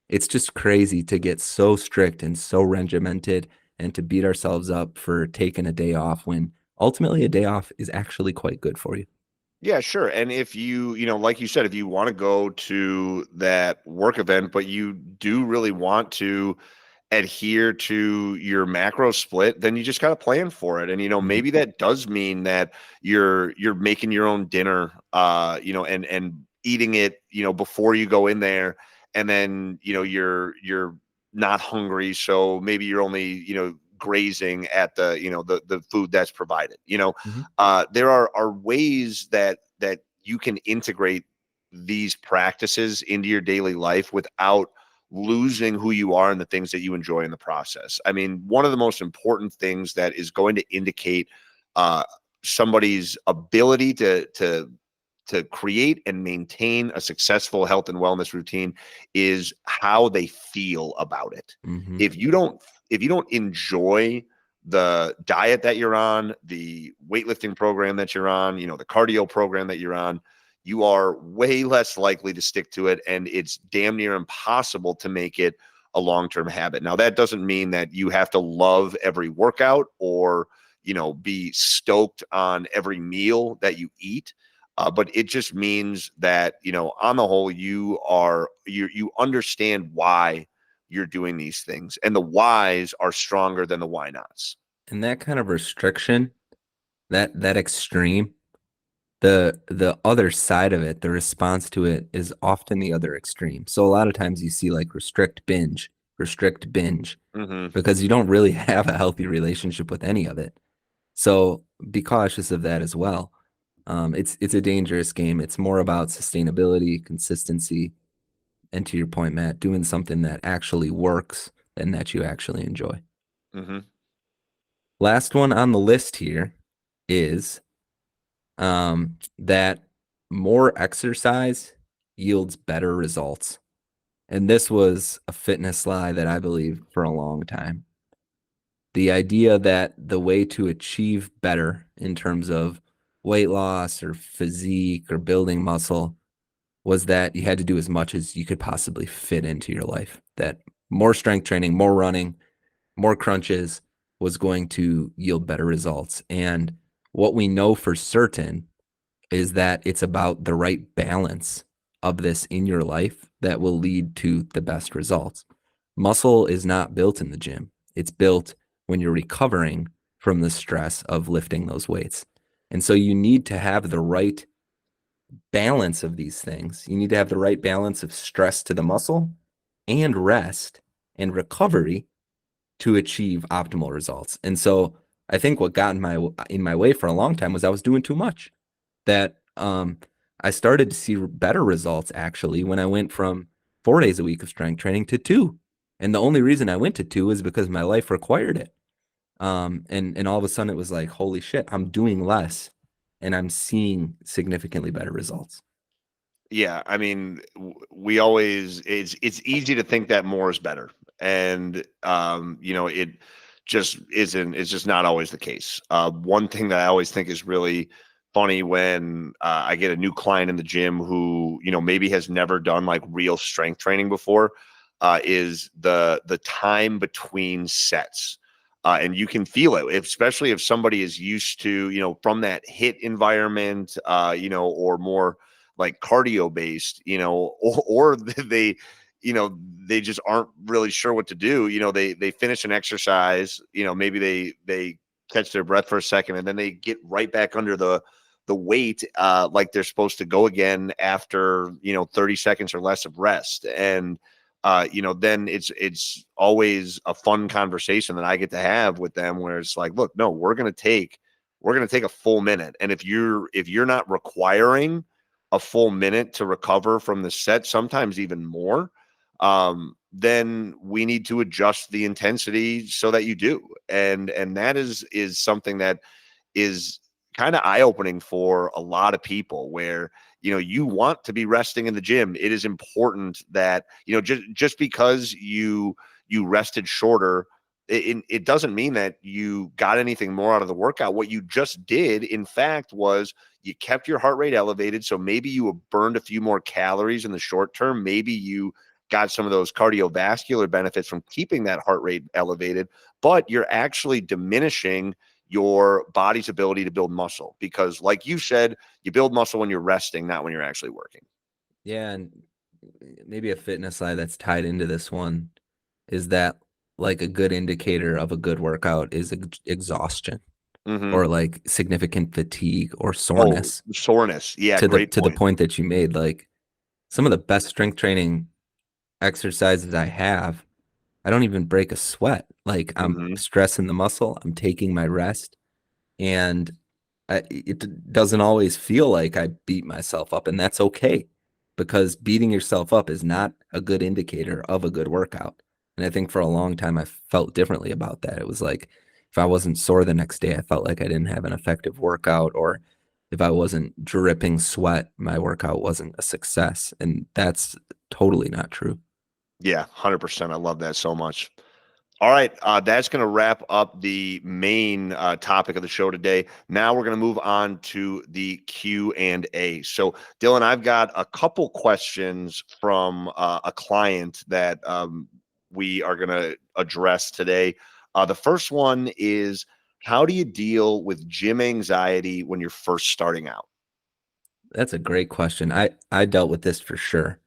Speaker 1: it's just crazy to get so strict and so regimented and to beat ourselves up for taking a day off when ultimately a day off is actually quite good for you.
Speaker 2: Yeah, sure. And if like you said, if you want to go to that work event, but you do really want to adhere to your macro split, then you just got to plan for it. And
Speaker 1: Mhm.
Speaker 2: maybe that does mean that you're making your own dinner, and eating it, before you go in there, and then you're not hungry, so maybe you're only grazing at the food that's provided.
Speaker 1: Mhm.
Speaker 2: There are ways that you can integrate these practices into your daily life without losing who you are and the things that you enjoy in the process. I mean, one of the most important things that is going to indicate uh, somebody's ability to create and maintain a successful health and wellness routine is how they feel about it.
Speaker 1: Mhm.
Speaker 2: If you don't if you don't enjoy the diet that you're on, the weightlifting program that you're on, the cardio program that you're on, you are way less likely to stick to it. And it's damn near impossible to make it a long-term habit. Now, that doesn't mean that you have to love every workout or, be stoked on every meal that you eat. But it just means that, on the whole, you understand why you're doing these things, and the whys are stronger than the why nots.
Speaker 1: And that kind of restriction, that extreme, the other side of it, the response to it is often the other extreme. So a lot of times you see like restrict binge,
Speaker 2: Hmm.
Speaker 1: because you don't really have a healthy relationship with any of it. So be cautious of that as well. It's a dangerous game. It's more about sustainability, consistency, and to your point, Matt, doing something that actually works and that you actually enjoy.
Speaker 2: Hmm.
Speaker 1: Last one on the list here is that more exercise yields better results. And this was a fitness lie that I believed for a long time. The idea that the way to achieve better in terms of weight loss or physique or building muscle was that you had to do as much as you could possibly fit into your life. That more strength training, more running, more crunches was going to yield better results. And what we know for certain is that it's about the right balance of this in your life that will lead to the best results. Muscle is not built in the gym. It's built when you're recovering from the stress of lifting those weights. And so you need to have the right balance of these things. You need to have the right balance of stress to the muscle and rest and recovery to achieve optimal results. And so I think what got in my way for a long time was I was doing too much. That I started to see better results actually when I went from 4 days a week of strength training to two. And the only reason I went to two is because my life required it. And all of a sudden it was like, holy shit, I'm doing less and I'm seeing significantly better results.
Speaker 2: Yeah, I mean, we always it's easy to think that more is better, and it just isn't. It's just not always the case. One thing that I always think is really funny when I get a new client in the gym who maybe has never done like real strength training before, is the time between sets. And you can feel it, especially if somebody is used to, from that hit environment, or more like cardio based, or they, they just aren't really sure what to do. They finish an exercise, maybe they catch their breath for a second and then they get right back under the weight, like they're supposed to go again after 30 seconds or less of rest. And then it's always a fun conversation that I get to have with them where it's like, look, no, we're gonna take a full minute. And if you're not requiring a full minute to recover from the set, sometimes even more, then we need to adjust the intensity so that you do. And that is something that is kind of eye-opening for a lot of people where you want to be resting in the gym. It is important that just because you rested shorter, it doesn't mean that you got anything more out of the workout. What you just did, in fact, was you kept your heart rate elevated. So maybe you burned a few more calories in the short term. Maybe you got some of those cardiovascular benefits from keeping that heart rate elevated, but you're actually diminishing your body's ability to build muscle because, like you said, you build muscle when you're resting, not when you're actually working.
Speaker 1: Yeah, and maybe a fitness side that's tied into this one is that like a good indicator of a good workout is exhaustion
Speaker 2: Hmm.
Speaker 1: or like significant fatigue or
Speaker 2: Oh,
Speaker 1: soreness.
Speaker 2: soreness. Yeah,
Speaker 1: To the
Speaker 2: great
Speaker 1: to the
Speaker 2: point.
Speaker 1: point that you made, like some of the best strength training exercises I have, I don't even break a sweat. Like I'm
Speaker 2: Hmm.
Speaker 1: stressing the muscle, I'm taking my rest, and it doesn't always feel like I beat myself up, and that's okay because beating yourself up is not a good indicator of a good workout. And I think for a long time I felt differently about that. It was like if I wasn't sore the next day, I felt like I didn't have an effective workout, or if I wasn't dripping sweat, my workout wasn't a success. And that's totally not true.
Speaker 2: Yeah, 100%. I love that so much. All right, that's going to wrap up the main topic of the show today. Now we're going to move on to the Q&A. So, Dylan, I've got a couple questions from a client that we are going to address today. The first one is, how do you deal with gym anxiety when you're first starting out?
Speaker 1: That's a great question. I dealt with this for sure.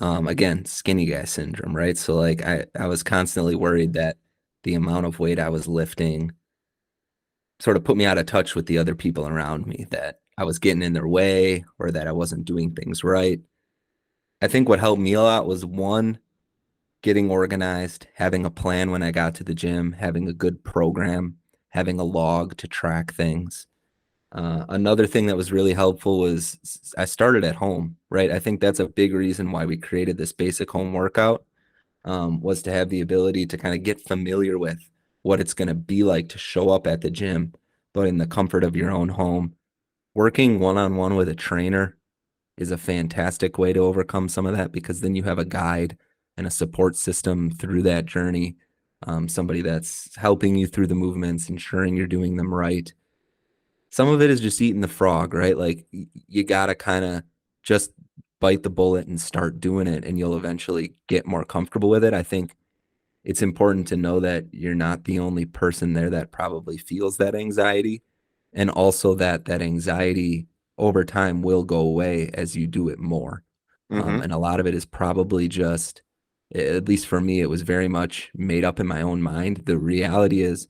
Speaker 1: Again, skinny guy syndrome, right? So like I was constantly worried that the amount of weight I was lifting sort of put me out of touch with the other people around me, that I was getting in their way or that I wasn't doing things right. I think what helped me a lot was one, getting organized, having a plan when I got to the gym, having a good program, having a log to track things. Another thing that was really helpful was I started at home, right? I think that's a big reason why we created this basic home workout, was to have the ability to kind of get familiar with what it's going to be like to show up at the gym, but in the comfort of your own home. Working one-on-one with a trainer is a fantastic way to overcome some of that because then you have a guide and a support system through that journey. Somebody that's helping you through the movements, ensuring you're doing them right. Some of it is just eating the frog, right? Like you gotta kind of just bite the bullet and start doing it, and you'll eventually get more comfortable with it. I think it's important to know that you're not the only person there that probably feels that anxiety, and also that that anxiety over time will go away as you do it more.
Speaker 2: Hmm.
Speaker 1: And a lot of it is probably just, at least for me, it was very much made up in my own mind. The reality is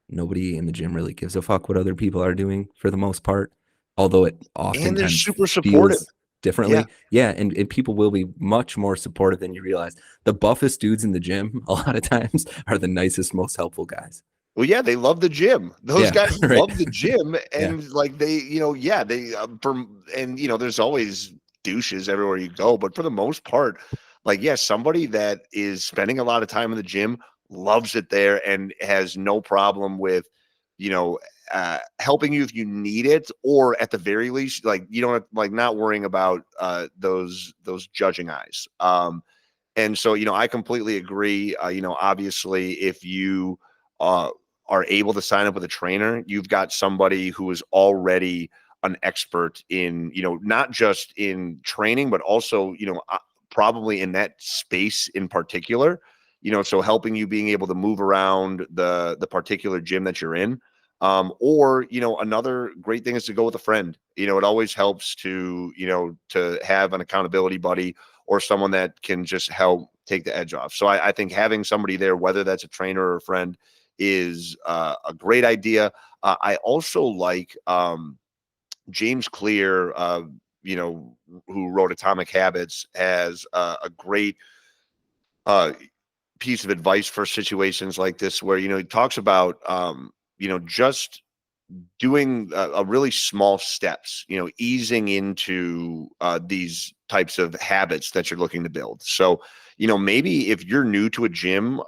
Speaker 1: nobody in the gym really gives a fuck what other people are doing for the most part, although it
Speaker 2: And they're
Speaker 1: oftentimes
Speaker 2: super supportive.
Speaker 1: feels
Speaker 2: Yeah.
Speaker 1: differently. Yeah, and people will be much more supportive than you realize. The buffest dudes in the gym a lot of times are the nicest, most helpful guys.
Speaker 2: Well, yeah, they love the gym. Those
Speaker 1: Yeah,
Speaker 2: guys
Speaker 1: right.
Speaker 2: love the gym,
Speaker 1: Yeah.
Speaker 2: and like they, yeah, they and there's always douches everywhere you go, but for the most part, like yeah, somebody that is spending a lot of time in the gym loves it there and has no problem with, you know, helping you if you need it, or at the very least, like you don't have, like not worrying about those judging eyes. And so, I completely agree. Obviously, if you uh, are able to sign up with a trainer, you've got somebody who is already an expert in, not just in training, but also, probably in that space in particular. So helping you being able to move around the particular gym that you're in. Or, another great thing is to go with a friend. It always helps to have an accountability buddy or someone that can just help take the edge off. So I think having somebody there, whether that's a trainer or a friend, is a great idea. I also like James Clear, who wrote Atomic Habits, has a great uh, piece of advice for situations like this, where he talks about just doing a really small steps, easing into these types of habits that you're looking to build. So, maybe if you're new to a gym,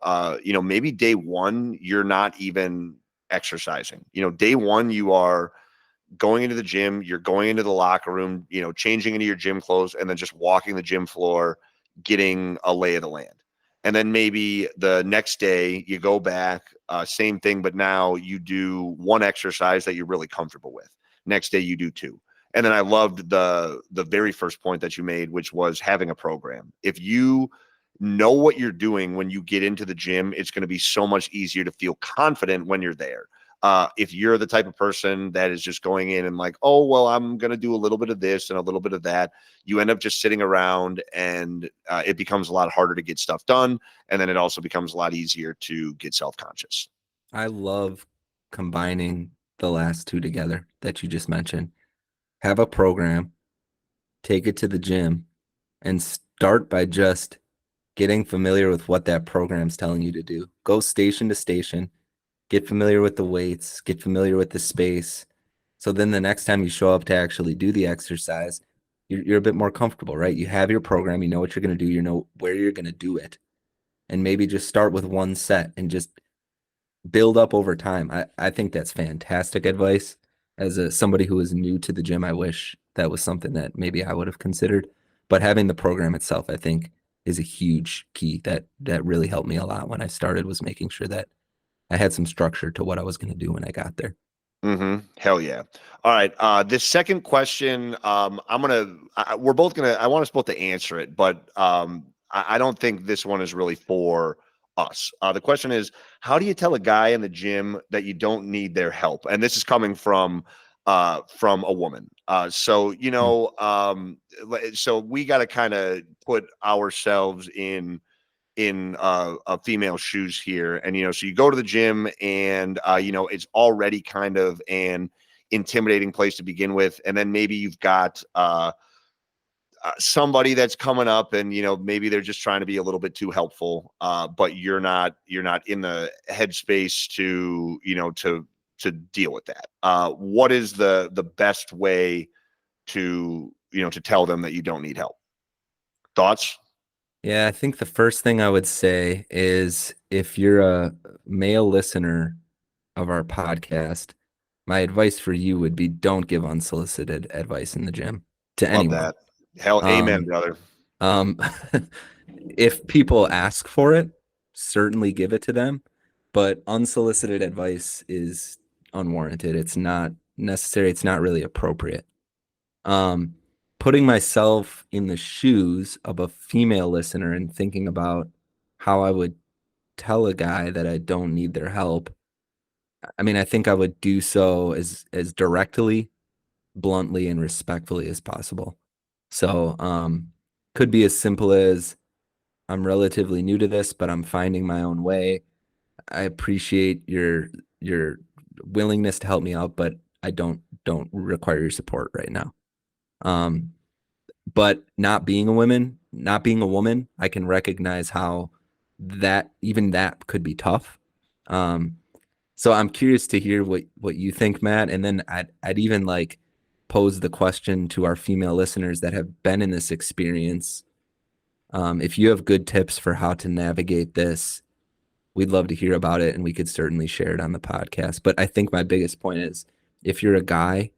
Speaker 2: maybe day one, you're not even exercising. Day one, you are going into the gym, you're going into the locker room, changing into your gym clothes, and then just walking the gym floor, getting a lay of the land. And then maybe the next day you go back, same thing, but now you do one exercise that you're really comfortable with. Next day you do two. And then I loved the very first point that you made, which was having a program. If you know what you're doing when you get into the gym, it's going to be so much easier to feel confident when you're there. If you're the type of person that is just going in and like, oh, well, I'm going to do a little bit of this and a little bit of that, you end up just sitting around, and it becomes a lot harder to get stuff done. And then it also becomes a lot easier to get self-conscious.
Speaker 1: I love combining the last two together that you just mentioned. Have a program, take it to the gym, and start by just getting familiar with what that program's telling you to do. Go station to station, get familiar with the weights, get familiar with the space. So then the next time you show up to actually do the exercise, you're a bit more comfortable, right? You have your program, you know what you're going to do, you know where you're going to do it. And maybe just start with one set and just build up over time. I think that's fantastic advice. As somebody who is new to the gym, I wish that was something that maybe I would have considered. But having the program itself, I think, is a huge key that really helped me a lot when I started, was making sure that I had some structure to what I was going to do when I got there.
Speaker 2: Hell yeah. All right. This second question, we're both gonna, I want us both to answer it, but I don't think this one is really for us. The question is, how do you tell a guy in the gym that you don't need their help? And this is coming from a woman.
Speaker 1: Hmm.
Speaker 2: So we got to kind of put ourselves in a female shoes here. And so you go to the gym, and it's already kind of an intimidating place to begin with, and then maybe you've got somebody that's coming up, and maybe they're just trying to be a little bit too helpful, but you're not in the headspace to deal with that. What is the best way to tell them that you don't need help? Thoughts?
Speaker 1: Yeah, I think the first thing I would say is, if you're a male listener of our podcast, my advice for you would be, don't give unsolicited advice in the gym to
Speaker 2: Love
Speaker 1: anyone.
Speaker 2: that. Hell, amen,
Speaker 1: Um,
Speaker 2: brother.
Speaker 1: um, if people ask for it, certainly give it to them, but unsolicited advice is unwarranted. It's not necessary. It's not really appropriate. Um, Putting myself in the shoes of a female listener and thinking about how I would tell a guy that I don't need their help. I mean, I think I would do so as directly, bluntly, and respectfully as possible. So, could be as simple as, I'm relatively new to this, but I'm finding my own way. I appreciate your willingness to help me out, but I don't require your support right now. Um, but not being a woman, I can recognize how that could be tough. Um, so I'm curious to hear what you think, Matt, and then I'd even like pose the question to our female listeners that have been in this experience. If you have good tips for how to navigate this, we'd love to hear about it and we could certainly share it on the podcast. But I think my biggest point is if you're a guy,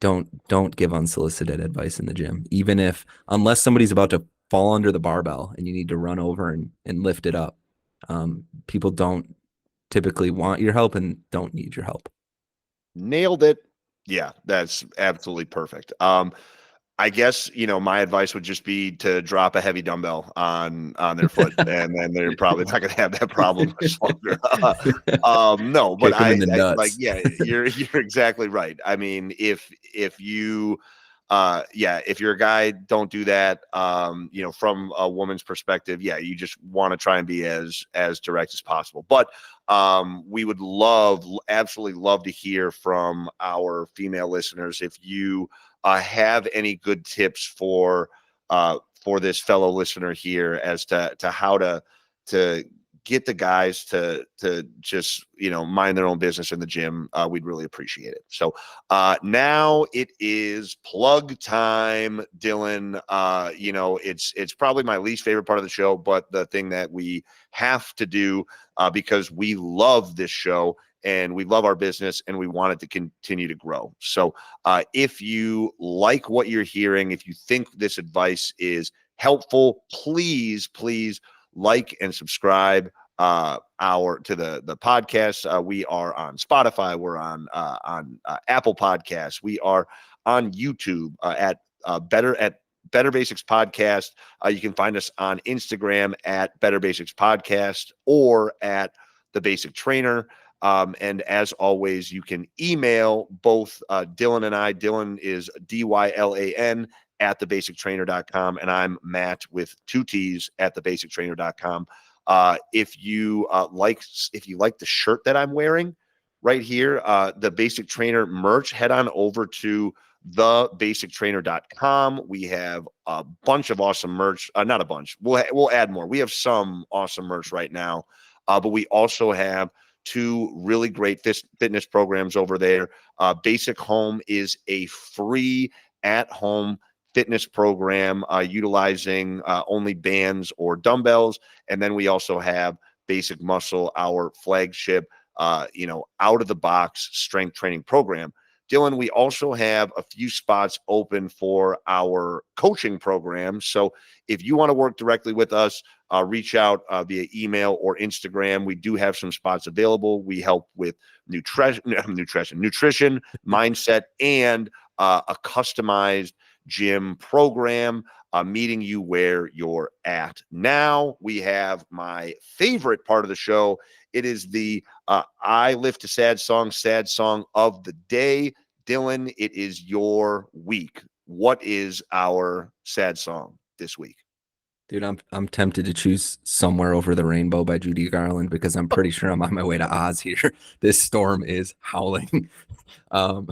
Speaker 1: don't give unsolicited advice in the gym. Even if unless somebody's about to fall under the barbell and you need to run over and lift it up. People don't typically want your help and don't need your help.
Speaker 2: Nailed it. Yeah, that's absolutely perfect. I guess, my advice would just be to drop a heavy dumbbell on their foot, and then they're probably not going to have that problem much longer. No, but
Speaker 1: Kick them in the
Speaker 2: like,
Speaker 1: nuts.
Speaker 2: yeah, you're exactly right. I mean, if you, yeah, if you're a guy, don't do that. From a woman's perspective, yeah, you just want to try and be as direct as possible. But we would absolutely love to hear from our female listeners. If you have any good tips for this fellow listener here as to how to get the guys to just mind their own business in the gym, we'd really appreciate it. So now it is plug time, Dylan. It's probably my least favorite part of the show, but the thing that we have to do because we love this show and we love our business and we want it to continue to grow. So if you like what you're hearing, if you think this advice is helpful, please like and subscribe to the podcast. We are on Spotify. We're on Apple Podcasts. We are on YouTube at Better Basics Podcast. You can find us on Instagram at Better Basics Podcast or at The Basic Trainer. And as always, you can email both Dylan and I. Dylan is DYLAN at thebasictrainer.com, and I'm Matt with 2 T's at thebasictrainer.com. If you like the shirt that I'm wearing right here, the Basic Trainer merch, head on over to thebasictrainer.com. We have a bunch of awesome merch. Not a bunch. We'll add more. We have some awesome merch right now, but we also have 2 really great fitness programs over there. Basic Home is a free at-home fitness program utilizing only bands or dumbbells. And then we also have Basic Muscle, our flagship, out of the box strength training program. Dylan, we also have a few spots open for our coaching program. So if you want to work directly with us, reach out via email or Instagram. We do have some spots available. We help with nutrition, mindset, and a customized gym program, meeting you where you're at. Now we have my favorite part of the show. It is the I Lift a Sad Song of the day. Dylan, it is your week. What is our sad song this week?
Speaker 1: Dude, I'm tempted to choose Somewhere Over the Rainbow by Judy Garland because I'm pretty sure I'm on my way to Oz here. This storm is howling. Um,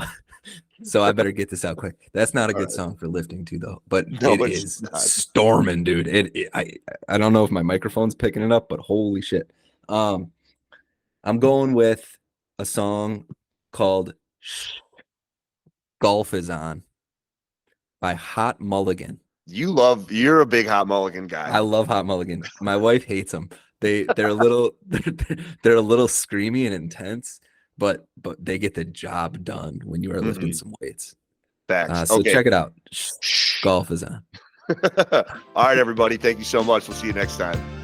Speaker 1: so I better get this out quick. That's not a good song for lifting to though, but
Speaker 2: No,
Speaker 1: it
Speaker 2: it's
Speaker 1: is
Speaker 2: not.
Speaker 1: storming, dude. I don't know if my microphone's picking it up, but holy shit. I'm going with a song called Golf Is On by Hot Mulligan.
Speaker 2: You're a big Hot Mulligan guy.
Speaker 1: I love Hot Mulligan. My wife hates them. They're a little they're a little screamy and intense, but they get the job done when you are lifting some weights.
Speaker 2: Facts.
Speaker 1: So
Speaker 2: Okay.
Speaker 1: check it out. Golf Is On.
Speaker 2: All right, everybody. Thank you so much. We'll see you next time.